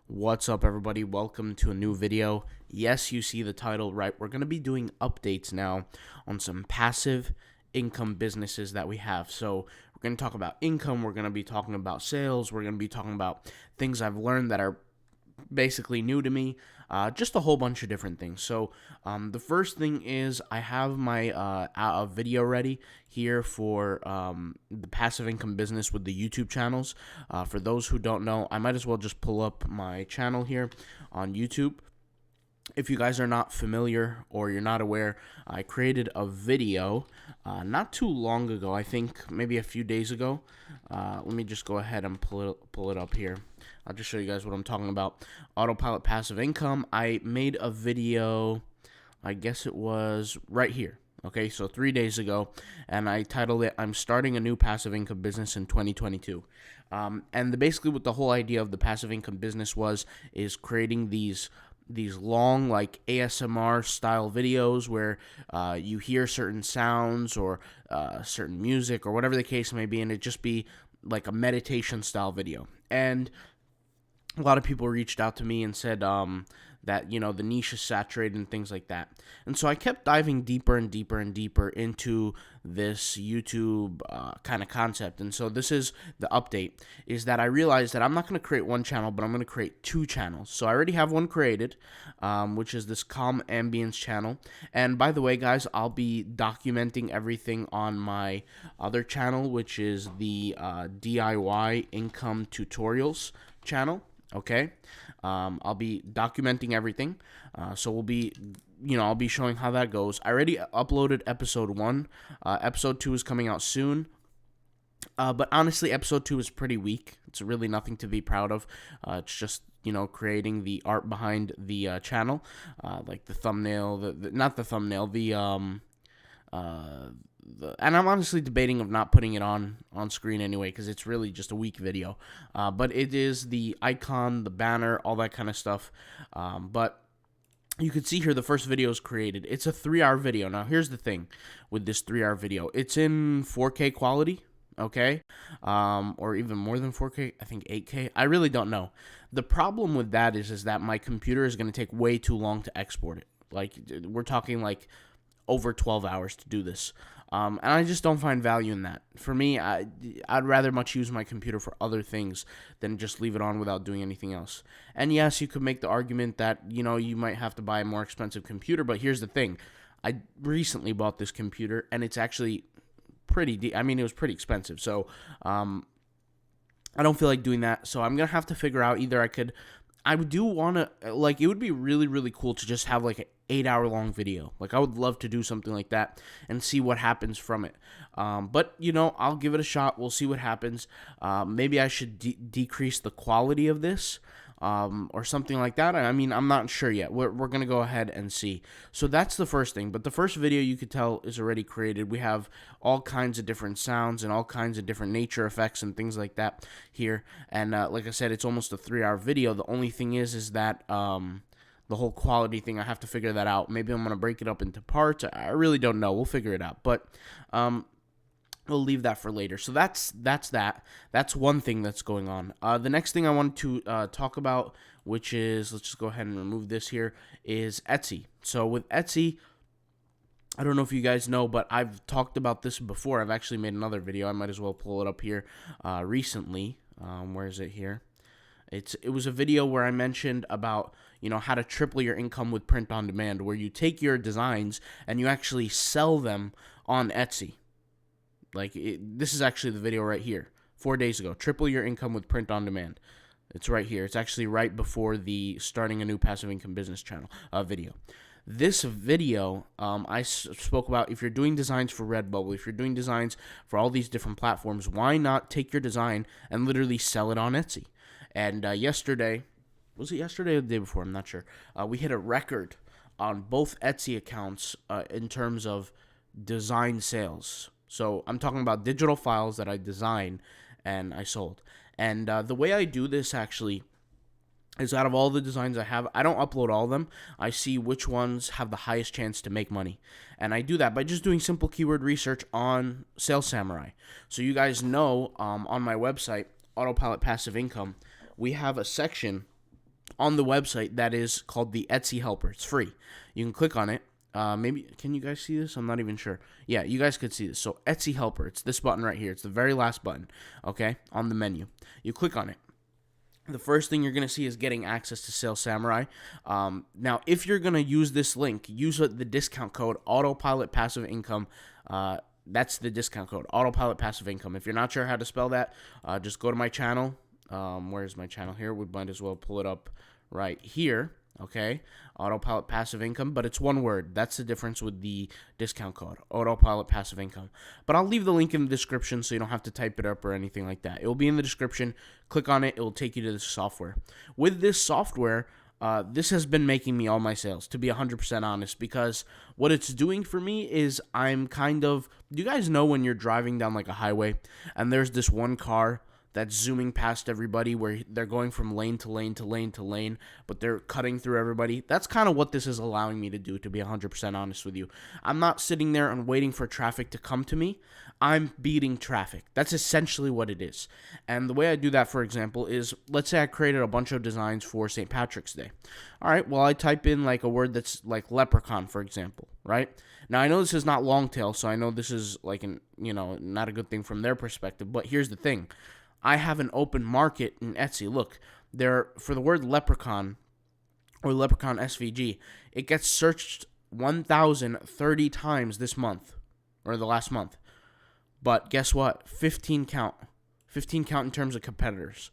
What's up, everybody? Welcome to a new video. Yes, you see the title right. We're going to be doing updates now on some passive income businesses that we have. So we're going to talk about income. We're going to be talking about sales. We're going to be talking about things I've learned that are basically new to me, just a whole bunch of different things. So the first thing is I have my video ready here for the passive income business with the YouTube channels. For those who don't know, I might as well just pull up my channel here on YouTube. If you guys are not familiar or you're not aware, I created a video not too long ago. I think maybe a few days ago. Let me just go ahead and pull it up here. I'll just show you guys what I'm talking about. Autopilot passive income. I made a video, I guess it was right here. Okay, so 3 days ago, and I titled it, I'm starting a new passive income business in 2022. And basically what the whole idea of the passive income business is creating these long, like, ASMR style videos where you hear certain sounds or certain music or whatever the case may be, and it just be like a meditation style video. And a lot of people reached out to me and said that, the niche is saturated and things like that. And so I kept diving deeper and deeper and deeper into this YouTube kind of concept. And so this is the update, is that I realized that I'm not going to create one channel, but I'm going to create two channels. So I already have one created, which is this Calm Ambience channel. And by the way, guys, I'll be documenting everything on my other channel, which is the DIY Income Tutorials channel. Okay, I'll be documenting everything, so we'll be, I'll be showing how that goes. I already uploaded episode 1. Episode 2 is coming out soon, but honestly, episode 2 is pretty weak. It's really nothing to be proud of. It's just, creating the art behind the channel, like the thumbnail, not the thumbnail, and I'm honestly debating of not putting it on screen anyway, because it's really just a weak video. But it is the icon, the banner, all that kind of stuff. But you can see here the first video is created. It's a 3-hour video. Now, here's the thing with this 3-hour video. It's in 4K quality, okay? Or even more than 4K, I think 8K. I really don't know. The problem with that is that my computer is going to take way too long to export it. Like, we're talking like over 12 hours to do this. And I just don't find value in that. For me, I'd rather much use my computer for other things than just leave it on without doing anything else. And yes, you could make the argument that, you might have to buy a more expensive computer, but here's the thing. I recently bought this computer, and it's actually it was pretty expensive. So, I don't feel like doing that. So I'm going to have to figure out either I do want to, like, it would be really, really cool to just have, like, an 8-hour long video. Like, I would love to do something like that and see what happens from it. But, I'll give it a shot. We'll see what happens. Maybe I should decrease the quality of this, or something like that. I mean, I'm not sure yet. We're going to go ahead and see. So that's the first thing. But the first video, you could tell, is already created. We have all kinds of different sounds and all kinds of different nature effects and things like that here. And like I said, it's almost a 3-hour video. The only thing is that the whole quality thing, I have to figure that out. Maybe I'm going to break it up into parts. I really don't know. We'll figure it out. But we'll leave that for later. So that's that. That's one thing that's going on. The next thing I wanted to talk about, which is, let's just go ahead and remove this here, is Etsy. So with Etsy, I don't know if you guys know, but I've talked about this before. I've actually made another video. I might as well pull it up here recently. Where is it here? It was a video where I mentioned about, how to triple your income with print on demand, where you take your designs and you actually sell them on Etsy. Like, this is actually the video right here, 4 days ago. Triple your income with print on demand. It's right here. It's actually right before the starting a new passive income business channel video. This video, I spoke about, if you're doing designs for Redbubble, if you're doing designs for all these different platforms, why not take your design and literally sell it on Etsy? And yesterday, was it yesterday or the day before? I'm not sure. We hit a record on both Etsy accounts in terms of design sales. So I'm talking about digital files that I design and I sold. And the way I do this actually is, out of all the designs I have, I don't upload all of them. I see which ones have the highest chance to make money. And I do that by just doing simple keyword research on Sales Samurai. So you guys know, on my website, Autopilot Passive Income, we have a section on the website that is called the Etsy helper. It's free. You can click on it. Maybe, can you guys see this? I'm not even sure. Yeah, you guys could see this. So Etsy helper, it's this button right here. It's the very last button, okay, on the menu. You click on it. The first thing you're going to see is getting access to Sales Samurai. Now, if you're going to use this link, use the discount code Autopilot Passive Income. That's the discount code, Autopilot Passive Income. If you're not sure how to spell that, just go to my channel. Where's my channel here? We might as well pull it up right here. Okay, Autopilot Passive Income, but it's one word. That's the difference with the discount code, Autopilot Passive Income. But I'll leave the link in the description so you don't have to type it up or anything like that. It will be in the description. Click on it. It will take you to this software. With this software, this has been making me all my sales, to be 100% honest, because what it's doing for me is I'm kind of, do you guys know when you're driving down like a highway and there's this one car that's zooming past everybody where they're going from lane to lane to lane to lane, but they're cutting through everybody? That's kind of what this is allowing me to do, to be 100% honest with you. I'm not sitting there and waiting for traffic to come to me. I'm beating traffic. That's essentially what it is. And the way I do that, for example, is let's say I created a bunch of designs for St. Patrick's Day. All right, well, I type in like a word that's like leprechaun, for example, right? Now, I know this is not long tail, so I know this is like not a good thing from their perspective, but here's the thing. I have an open market in Etsy. Look, there for the word leprechaun or leprechaun SVG, it gets searched 1,030 times this month or the last month. But guess what? 15 count. 15 count in terms of competitors.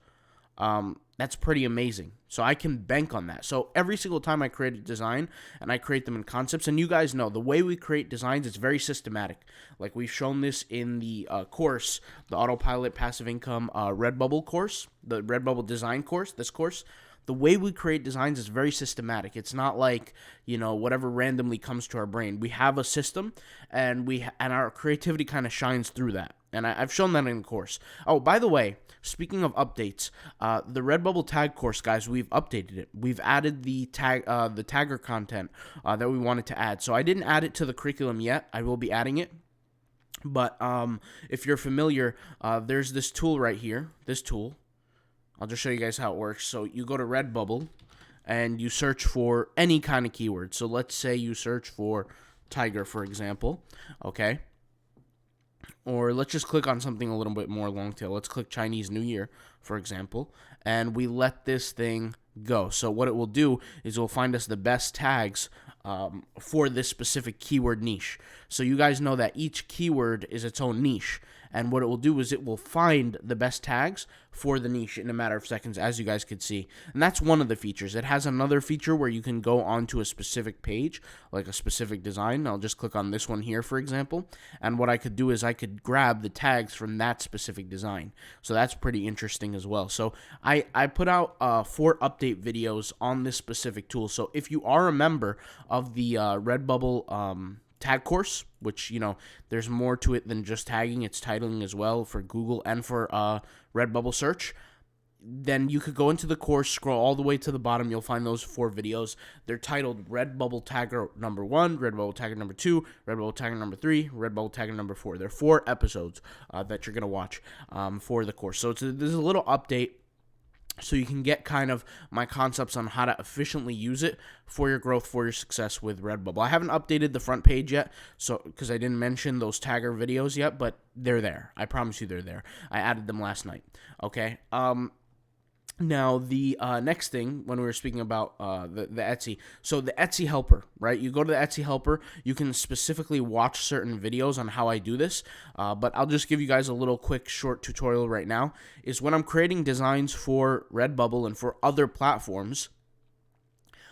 That's pretty amazing. So I can bank on that. So every single time I create a design, and I create them in concepts, and you guys know the way we create designs is very systematic. Like we've shown this in the course, the Autopilot Passive Income Redbubble course, the Redbubble design course, this course. The way we create designs is very systematic. It's not like, whatever randomly comes to our brain. We have a system, and our creativity kind of shines through that. And I've shown that in the course. Oh, by the way, speaking of updates, the Redbubble tag course, guys, we've updated it. We've added the tagger content that we wanted to add. So I didn't add it to the curriculum yet. I will be adding it. But if you're familiar, there's this tool right here. This tool. I'll just show you guys how it works. So you go to Redbubble, and you search for any kind of keyword. So let's say you search for tiger, for example. Okay. Or let's just click on something a little bit more long tail. Let's click Chinese New Year, for example, and we let this thing go. So what it will do is it will find us the best tags for this specific keyword niche. So you guys know that each keyword is its own niche. And what it will do is it will find the best tags for the niche in a matter of seconds, as you guys could see. And that's one of the features. It has another feature where you can go onto a specific page, like a specific design. I'll just click on this one here, for example. And what I could do is I could grab the tags from that specific design. So that's pretty interesting as well. So I put out 4 update videos on this specific tool. So if you are a member of the Redbubble tag course, which, there's more to it than just tagging. It's titling as well for Google and for Redbubble search. Then you could go into the course, scroll all the way to the bottom. You'll find those 4 videos. They're titled Redbubble Tagger number 1, Redbubble Tagger number 2, Redbubble Tagger number 3, Redbubble Tagger number 4. They're 4 episodes that you're going to watch for the course. So there's a little update, so you can get kind of my concepts on how to efficiently use it for your growth, for your success with Redbubble. I haven't updated the front page yet, so because I didn't mention those tagger videos yet, but they're there. I promise you they're there. I added them last night. Okay. Now, the next thing, when we were speaking about the Etsy, so the Etsy helper, right? You go to the Etsy helper, you can specifically watch certain videos on how I do this, but I'll just give you guys a little quick short tutorial right now, is when I'm creating designs for Redbubble and for other platforms,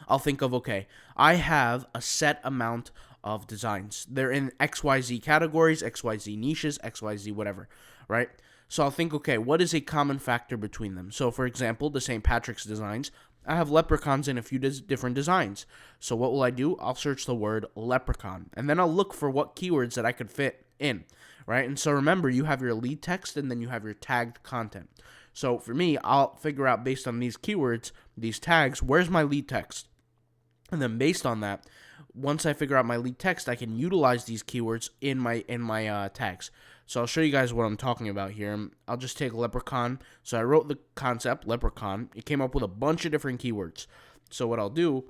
I'll think of, okay, I have a set amount of designs. They're in XYZ categories, XYZ niches, XYZ whatever, right? So I'll think, okay, what is a common factor between them? So, for example, the St. Patrick's designs, I have leprechauns in a few different designs. So what will I do? I'll search the word leprechaun, and then I'll look for what keywords that I could fit in, right? And so remember, you have your lead text, and then you have your tagged content. So for me, I'll figure out based on these keywords, these tags, where's my lead text? And then based on that, once I figure out my lead text, I can utilize these keywords in my tags. So I'll show you guys what I'm talking about here. I'll just take leprechaun. So I wrote the concept, leprechaun. It came up with a bunch of different keywords. So what I'll do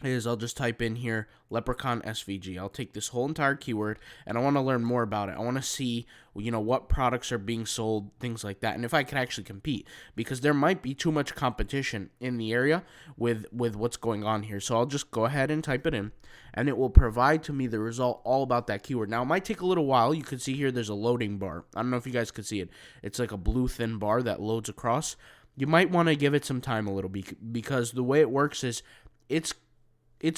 is I'll just type in here leprechaun SVG. I'll take this whole entire keyword and I want to learn more about it. I want to see, what products are being sold, things like that, and if I can actually compete, because there might be too much competition in the area with what's going on here. So I'll just go ahead and type it in, and it will provide to me the result all about that keyword. Now, it might take a little while. You can see here there's a loading bar. I don't know if you guys could see it. It's like a blue thin bar that loads across. You might want to give it some time a little bit, because the way it works is it's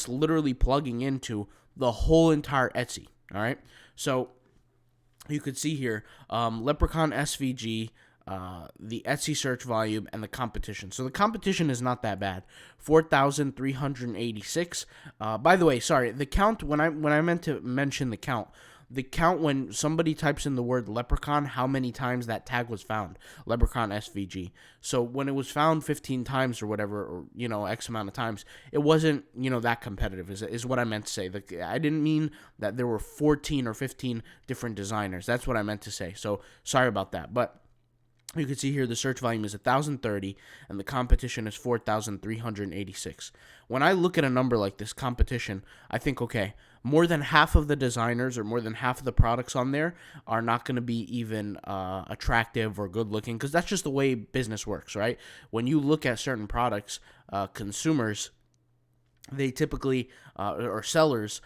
literally plugging into the whole entire Etsy, all right? So you could see here, leprechaun SVG, the Etsy search volume, and the competition. So the competition is not that bad, 4,386. By the way, sorry, the count, when I meant to mention the count when somebody types in the word leprechaun, how many times that tag was found, leprechaun SVG. So when it was found 15 times or whatever, or, X amount of times, it wasn't, that competitive is what I meant to say. I didn't mean that there were 14 or 15 different designers. That's what I meant to say. So sorry about that. But you can see here the search volume is 1,030 and the competition is 4,386. When I look at a number like this, competition, I think, okay, more than half of the designers or more than half of the products on there are not going to be even attractive or good looking, because that's just the way business works, right? When you look at certain products, consumers, they typically, or sellers,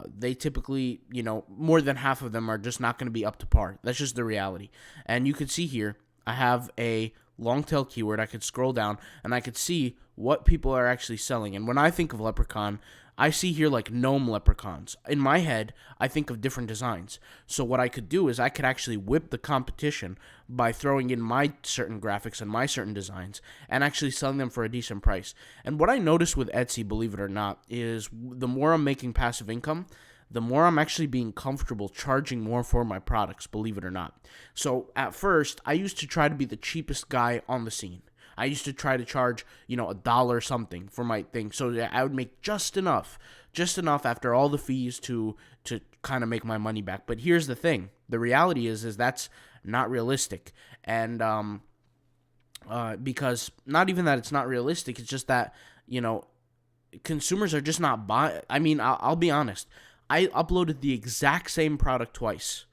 they typically, more than half of them are just not going to be up to par. That's just the reality. And you can see here, I have a long tail keyword. I could scroll down and I could see what people are actually selling. And when I think of leprechaun, I see here like gnome leprechauns. In my head, I think of different designs. So what I could do is I could actually whip the competition by throwing in my certain graphics and my certain designs and actually selling them for a decent price. And what I noticed with Etsy, believe it or not, is the more I'm making passive income, the more I'm actually being comfortable charging more for my products, believe it or not. So at first, I used to try to be the cheapest guy on the scene. I used to try to charge, $1 something for my thing, so that I would make just enough after all the fees to kind of make my money back. But here's the thing: the reality is that's not realistic, and because not even that it's not realistic, it's just that consumers are just not buying. I mean, I'll be honest. I uploaded the exact same product twice.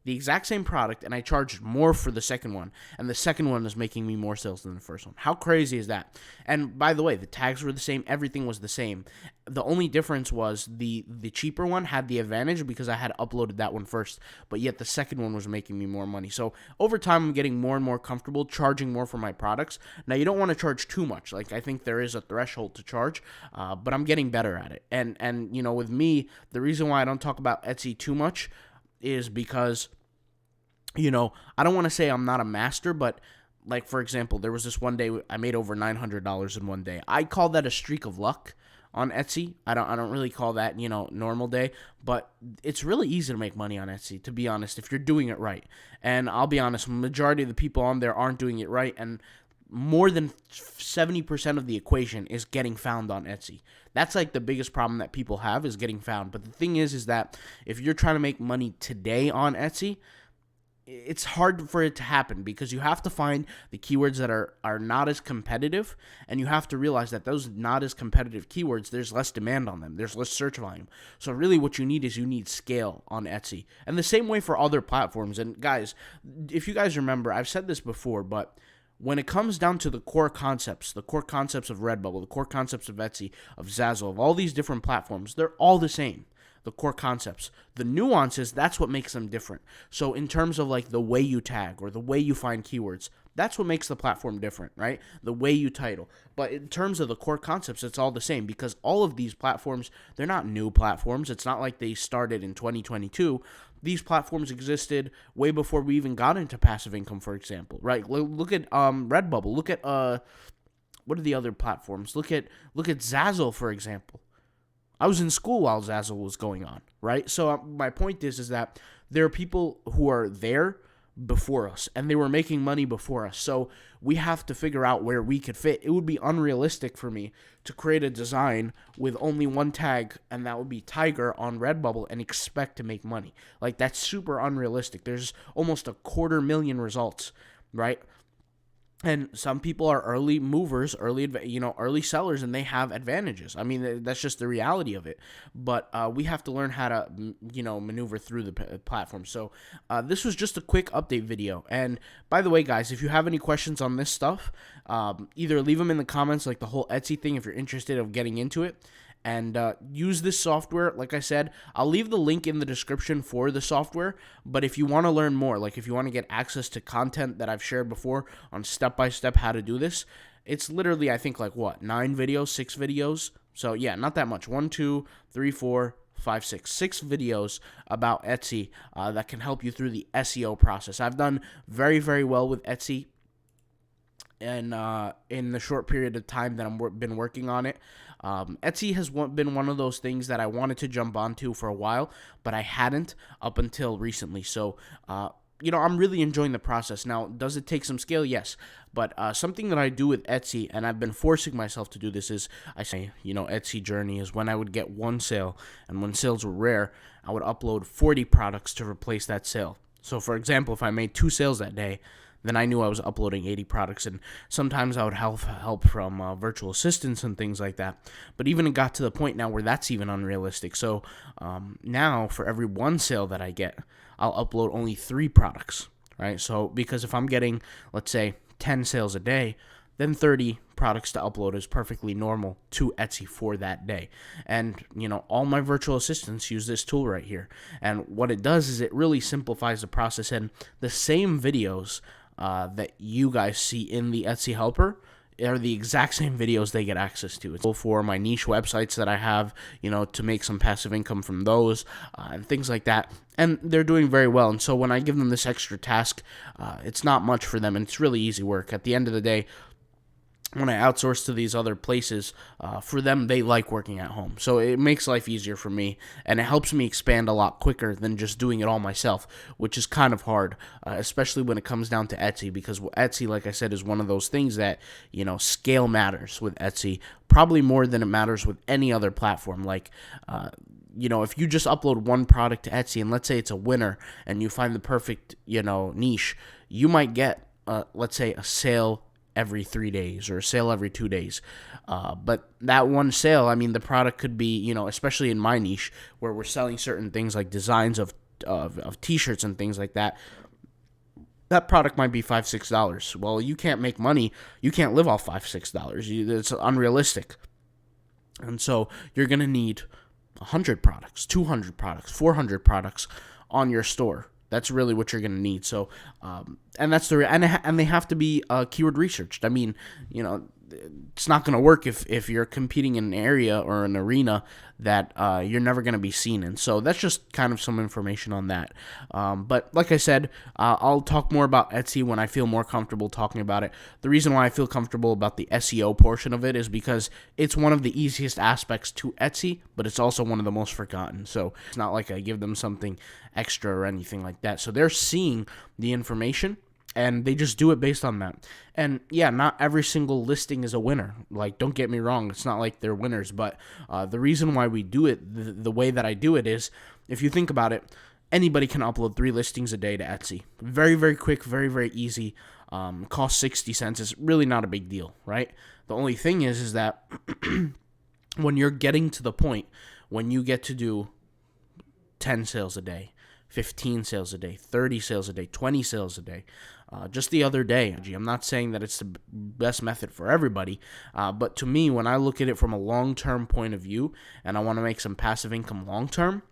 The exact same product, and I charged more for the second one. And the second one is making me more sales than the first one. How crazy is that? And by the way, the tags were the same. Everything was the same. The only difference was the cheaper one had the advantage because I had uploaded that one first. But yet the second one was making me more money. So over time, I'm getting more and more comfortable charging more for my products. Now, you don't want to charge too much. Like, I think there is a threshold to charge, but I'm getting better at it. And with me, the reason why I don't talk about Etsy too much is because, I don't want to say I'm not a master, but like, for example, there was this one day I made over $900 in one day. I call that a streak of luck on Etsy. I don't really call that, normal day, but it's really easy to make money on Etsy, to be honest, if you're doing it right. And I'll be honest, majority of the people on there aren't doing it right, and more than 70% of the equation is getting found on Etsy. That's like the biggest problem that people have, is getting found. But the thing is that if you're trying to make money today on Etsy, it's hard for it to happen, because you have to find the keywords that are not as competitive, and you have to realize that those not as competitive keywords, there's less demand on them. There's less search volume. So really what you need is scale on Etsy. And the same way for other platforms. And guys, if you guys remember, I've said this before, but when it comes down to the core concepts of Redbubble, the core concepts of Etsy, of Zazzle, of all these different platforms, they're all the same. The core concepts. The nuances, that's what makes them different. So in terms of like the way you tag or the way you find keywords, that's what makes the platform different, right? The way you title. But in terms of the core concepts, it's all the same, because all of these platforms, they're not new platforms. It's not like they started in 2022. These platforms existed way before we even got into passive income, for example, right? Look at Redbubble. Look at what are the other platforms? Look at Zazzle, for example. I was in school while Zazzle was going on, right? So my point is that there are people who are there before us, and they were making money before us. So we have to figure out where we could fit. It would be unrealistic for me to create a design with only one tag, and that would be Tiger on Redbubble, and expect to make money. Like, that's super unrealistic. There's almost 250,000 results, right? And some people are early movers, early sellers, and they have advantages. I mean, that's just the reality of it. But we have to learn how to, maneuver through the platform. So this was just a quick update video. And by the way, guys, if you have any questions on this stuff, either leave them in the comments, like the whole Etsy thing, if you're interested of getting into it. And use this software. Like I said, I'll leave the link in the description for the software, but if you want to learn more, like if you want to get access to content that I've shared before on step-by-step how to do this, it's literally, I think, like, 6 videos? So yeah, not that much. 1, 2, 3, 4, 5, 6 videos about Etsy that can help you through the SEO process. I've done very, very well with Etsy, and in the short period of time that I've been working on it. Etsy has been one of those things that I wanted to jump onto for a while, but I hadn't up until recently. So, I'm really enjoying the process. Now, does it take some skill? Yes. But something that I do with Etsy, and I've been forcing myself to do this, is I say, Etsy journey is when I would get one sale, and when sales were rare, I would upload 40 products to replace that sale. So, for example, if I made 2 sales that day, then I knew I was uploading 80 products, and sometimes I would have help from virtual assistants and things like that. But even it got to the point now where that's even unrealistic. So now for every 1 sale that I get, I'll upload only 3 products, right? So because if I'm getting, let's say, 10 sales a day, then 30 products to upload is perfectly normal to Etsy for that day. And, all my virtual assistants use this tool right here. And what it does is it really simplifies the process, and the same videos that you guys see in the Etsy helper are the exact same videos they get access to. It's for my niche websites that I have, to make some passive income from those and things like that. And they're doing very well. And so when I give them this extra task, it's not much for them, and it's really easy work. At the end of the day, when I outsource to these other places, for them, they like working at home. So it makes life easier for me, and it helps me expand a lot quicker than just doing it all myself, which is kind of hard, especially when it comes down to Etsy, because Etsy, like I said, is one of those things that, scale matters with Etsy, probably more than it matters with any other platform. Like, if you just upload one product to Etsy, and let's say it's a winner, and you find the perfect, niche, you might get, let's say, a sale every 3 days or a sale every 2 days. But that one sale, I mean, the product could be, especially in my niche where we're selling certain things like designs of t-shirts and things like that, that product might be $5, $6. Well, you can't make money. You can't live off $5, $6. It's unrealistic. And so you're going to need 100 products, 200 products, 400 products on your store. That's really what you're going to need. So, and that's and they have to be keyword researched. I mean, it's not going to work if you're competing in an area or an arena that you're never going to be seen in. So that's just kind of some information on that. But like I said, I'll talk more about Etsy when I feel more comfortable talking about it. The reason why I feel comfortable about the SEO portion of it is because it's one of the easiest aspects to Etsy, but it's also one of the most forgotten. So it's not like I give them something extra or anything like that. So they're seeing the information, and they just do it based on that. And yeah, not every single listing is a winner. Like, don't get me wrong, it's not like they're winners. But the reason why we do it the way that I do it is, if you think about it, anybody can upload 3 listings a day to Etsy. Very, very quick, very, very easy. Costs 60 cents. It's really not a big deal, right? The only thing is that when you're getting to the point when you get to do 10 sales a day, 15 sales a day, 30 sales a day, 20 sales a day. Just the other day, I'm not saying that it's the best method for everybody, but to me, when I look at it from a long-term point of view, and I want to make some passive income long-term,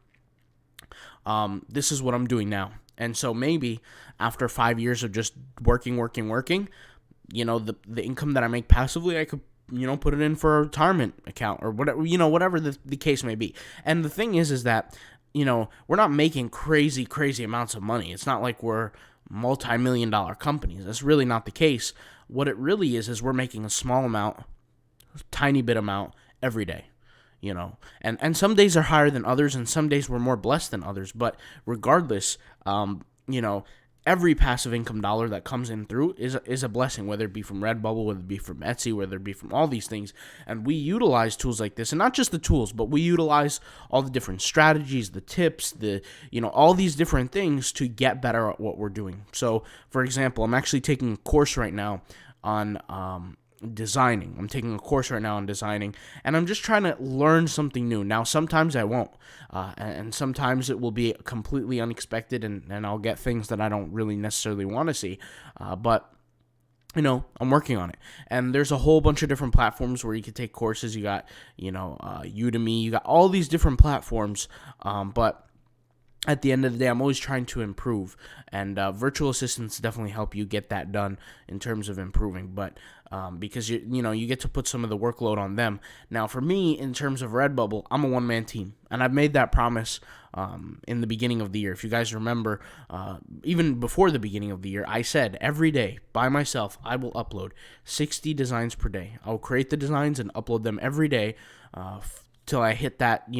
this is what I'm doing now. And so maybe after 5 years of just working, the income that I make passively, I could put it in for a retirement account or whatever, whatever the case may be. And the thing is that, we're not making crazy amounts of money. It's not like we're multi-million-dollar companies. That's really not the case. What it really is we're making a small amount, tiny bit amount every day, and some days are higher than others, and some days we're more blessed than others. But regardless, every passive income dollar that comes in through is a blessing, whether it be from Redbubble, whether it be from Etsy, whether it be from all these things. And we utilize tools like this, and not just the tools, but we utilize all the different strategies, the tips, all these different things to get better at what we're doing. So, for example, I'm actually taking a course right now on designing. I'm taking a course right now on designing, and I'm just trying to learn something new. Now, sometimes I won't, and sometimes it will be completely unexpected, and I'll get things that I don't really necessarily want to see, but I'm working on it. And there's a whole bunch of different platforms where you can take courses. You got, Udemy, you got all these different platforms, but at the end of the day, I'm always trying to improve, and virtual assistants definitely help you get that done in terms of improving. But because you get to put some of the workload on them. Now, for me, in terms of Redbubble, I'm a one-man team, and I've made that promise in the beginning of the year. If you guys remember, even before the beginning of the year, I said every day by myself I will upload 60 designs per day. I'll create the designs and upload them every day. Till I hit that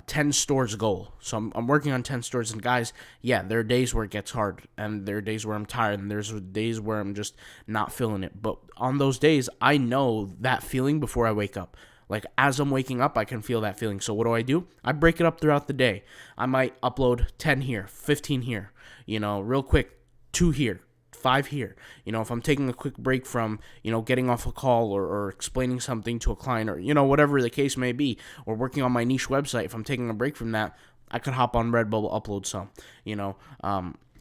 10 stores goal. So I'm working on 10 stores, and guys, yeah, there are days where it gets hard, and there are days where I'm tired, and there's days where I'm just not feeling it. But on those days, I know that feeling before I wake up. Like, as I'm waking up, I can feel that feeling. So what do? I break it up throughout the day. I might upload 10 here, 15 here, real quick, 2 here, 5 here. If I'm taking a quick break from, getting off a call or explaining something to a client, or, whatever the case may be, or working on my niche website, if I'm taking a break from that, I could hop on Redbubble, upload some,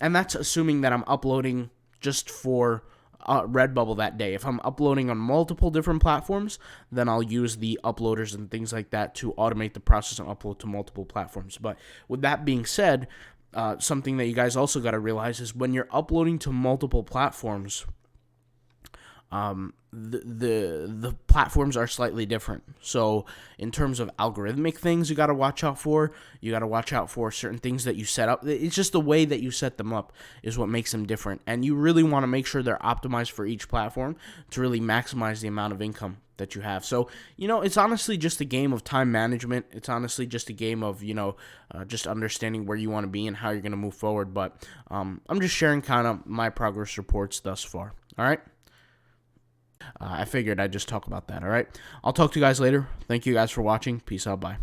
and that's assuming that I'm uploading just for Redbubble that day. If I'm uploading on multiple different platforms, then I'll use the uploaders and things like that to automate the process and upload to multiple platforms. But with that being said, something that you guys also got to realize is when you're uploading to multiple platforms, the platforms are slightly different. So in terms of algorithmic things, you got to watch out for. You got to watch out for certain things that you set up. It's just the way that you set them up is what makes them different. And you really want to make sure they're optimized for each platform to really maximize the amount of income that you have. So, it's honestly just a game of time management. It's honestly just a game of, just understanding where you want to be and how you're going to move forward. But I'm just sharing kind of my progress reports thus far. All right. I figured I'd just talk about that. All right. I'll talk to you guys later. Thank you guys for watching. Peace out. Bye.